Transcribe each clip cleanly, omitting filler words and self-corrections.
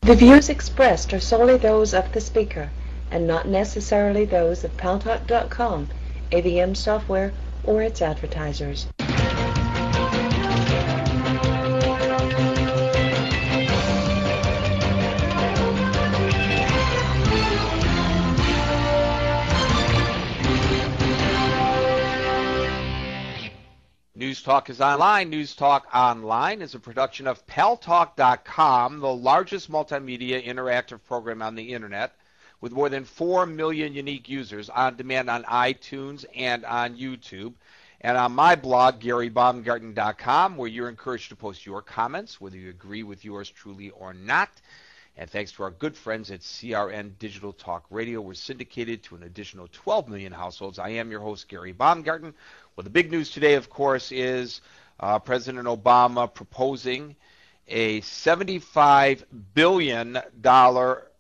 The views expressed are solely those of the speaker and not necessarily those of Paltalk.com, AVM Software, or its advertisers. News Talk is online. News Talk Online is a production of Paltalk.com, the largest multimedia interactive program on the internet, with more than 4 million unique users on demand on iTunes and on YouTube. And on my blog, GaryBaumgarten.com, where you're encouraged to post your comments, whether you agree with yours truly or not. And thanks to our good friends at CRN Digital Talk Radio, we're syndicated to an additional 12 million households. I am your host, Gary Baumgarten. Well, the big news today, of course, is President Obama proposing a $75 billion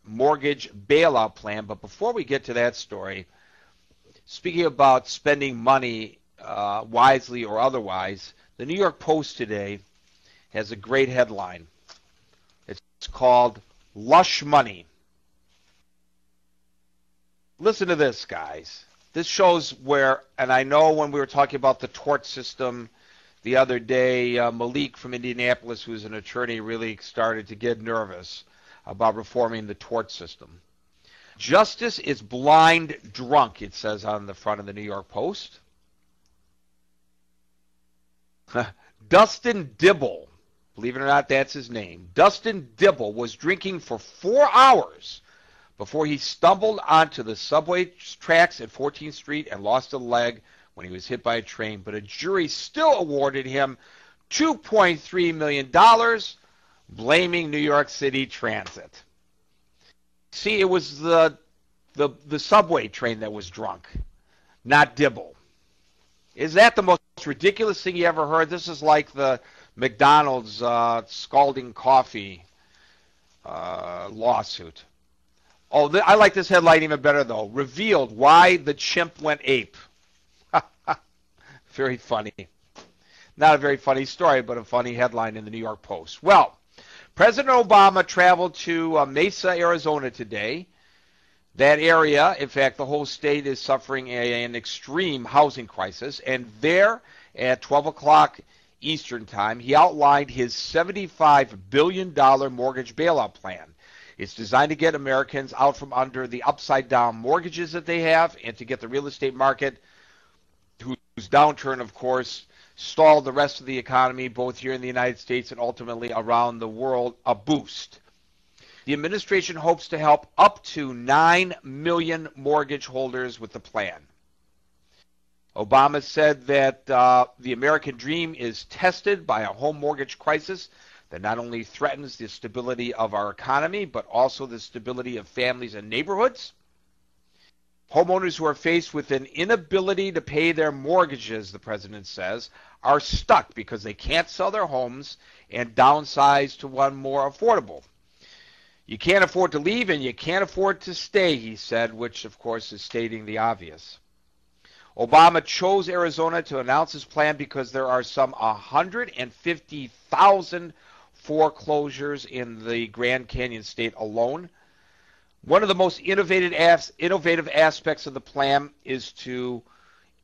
mortgage bailout plan. But before we get to that story, speaking about spending money wisely or otherwise, the New York Post today has a great headline. It's called Lush Money. Listen to this, guys. This shows where, and I know when we were talking about the tort system the other day, Malik from Indianapolis, who's an attorney, really started to get nervous about reforming the tort system. Justice is blind drunk, it says on the front of the New York Post. Dustin Dibble, believe it or not, that's his name. Dustin Dibble was drinking for 4 hours before he stumbled onto the subway tracks at 14th Street and lost a leg when he was hit by a train. But a jury still awarded him $2.3 million, blaming New York City Transit. See, it was the subway train that was drunk, not Dibble. Is that the most ridiculous thing you ever heard? This is like the McDonald's scalding coffee lawsuit. Oh, I like this headline even better, though. Revealed why the chimp went ape. Very funny. Not a very funny story, but a funny headline in the New York Post. Well, President Obama traveled to Mesa, Arizona today. That area, in fact, the whole state is suffering an extreme housing crisis. And there, at 12 o'clock Eastern Time, he outlined his $75 billion mortgage bailout plan. It's designed to get Americans out from under the upside-down mortgages that they have and to get the real estate market, whose downturn, of course, stalled the rest of the economy, both here in the United States and ultimately around the world, a boost. The administration hopes to help up to 9 million mortgage holders with the plan. Obama said that the American dream is tested by a home mortgage crisis that not only threatens the stability of our economy, but also the stability of families and neighborhoods. Homeowners who are faced with an inability to pay their mortgages, the president says, are stuck because they can't sell their homes and downsize to one more affordable. You can't afford to leave and you can't afford to stay, he said, which of course is stating the obvious. Obama chose Arizona to announce his plan because there are some 150,000 foreclosures in the Grand Canyon state alone. One of the most innovative aspects of the plan is to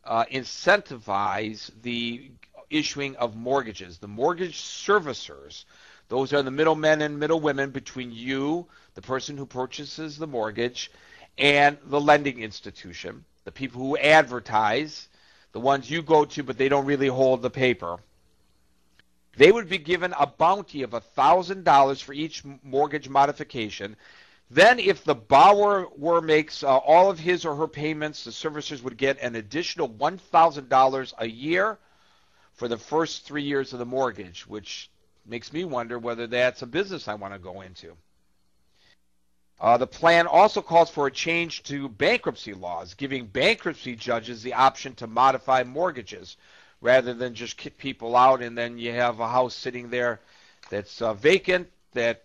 incentivize the issuing of mortgages. The mortgage servicers, those are the middlemen and middlewomen between you, the person who purchases the mortgage, and the lending institution, the people who advertise, the ones you go to but they don't really hold the paper. They would be given a bounty of $1,000 for each mortgage modification. Then if the borrower makes all of his or her payments, the servicers would get an additional $1,000 a year for the first 3 years of the mortgage, which makes me wonder whether that's a business I want to go into. The plan also calls for a change to bankruptcy laws, giving bankruptcy judges the option to modify mortgages rather than just kick people out and then you have a house sitting there that's vacant that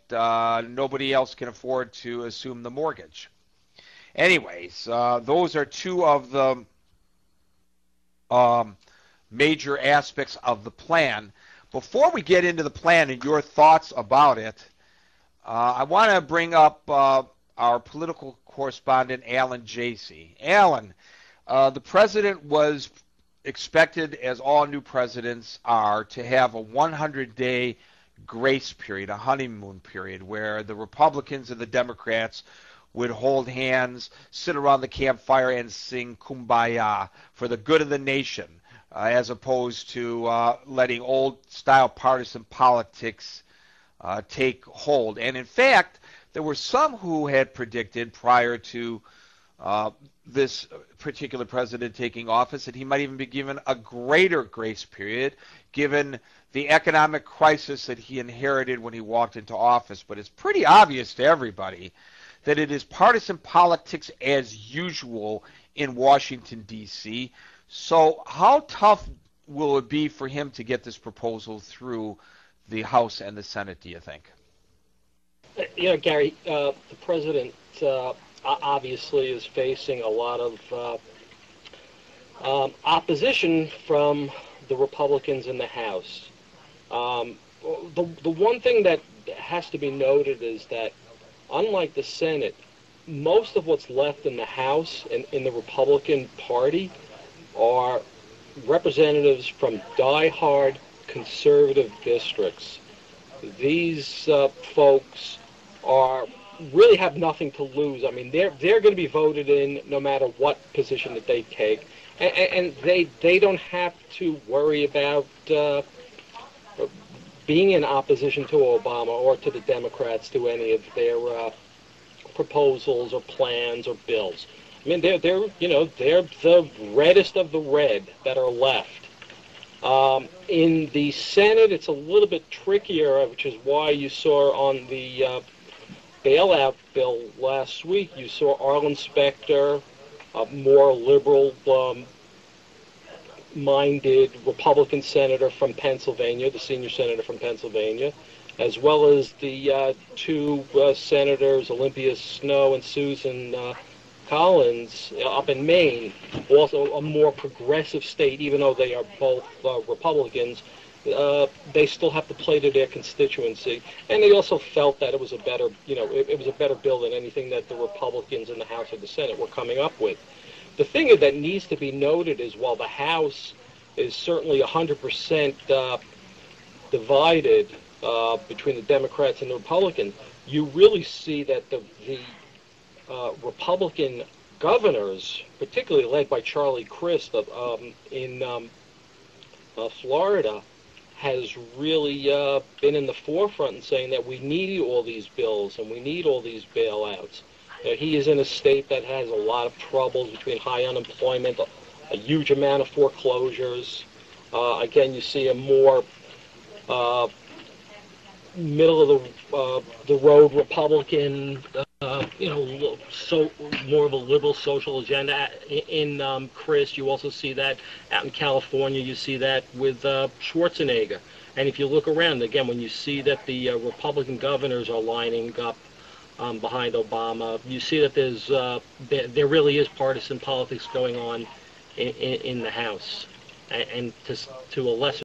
nobody else can afford to assume the mortgage. Anyways, those are two of the major aspects of the plan. Before we get into the plan and your thoughts about it, I want to bring up our political correspondent, Alan Jacey. Alan, the president was expected, as all new presidents are, to have a 100-day grace period, a honeymoon period, where the Republicans and the Democrats would hold hands, sit around the campfire, and sing Kumbaya for the good of the nation, as opposed to letting old-style partisan politics take hold. And in fact, there were some who had predicted prior to this particular president taking office that he might even be given a greater grace period, given the economic crisis that he inherited when he walked into office. But it's pretty obvious to everybody that it is partisan politics as usual in Washington, D.C. So how tough will it be for him to get this proposal through the House and the Senate, do you think? You know, Gary, the president obviously is facing a lot of opposition from the Republicans in the House. The one thing that has to be noted is that, unlike the Senate, most of what's left in the House and in the Republican Party are representatives from die-hard conservative districts. These folks really have nothing to lose. I mean, they're going to be voted in no matter what position that they take, and they don't have to worry about being in opposition to Obama or to the Democrats to any of their proposals or plans or bills. I mean, they're the reddest of the red that are left. In the Senate, it's a little bit trickier, which is why you saw on the bailout bill last week, you saw Arlen Specter, a more liberal minded Republican senator from Pennsylvania, the senior senator from Pennsylvania, as well as the two senators, Olympia Snowe and Susan Collins, up in Maine, also a more progressive state, even though they are both Republicans. They still have to play to their constituency, and they also felt that it was a better, it was a better bill than anything that the Republicans in the House or the Senate were coming up with. The thing that needs to be noted is, while the House is certainly 100% divided between the Democrats and the Republicans, you really see that the Republican governors, particularly led by Charlie Crist in Florida, has really been in the forefront in saying that we need all these bills and we need all these bailouts. He is in a state that has a lot of troubles between high unemployment, a huge amount of foreclosures. Again, you see a more middle of the road Republican, so more of a liberal social agenda in Chris. You also see that out in California. You see that with Schwarzenegger. And if you look around again, when you see that the Republican governors are lining up behind Obama, you see that there really is partisan politics going on in the House, and to a lesser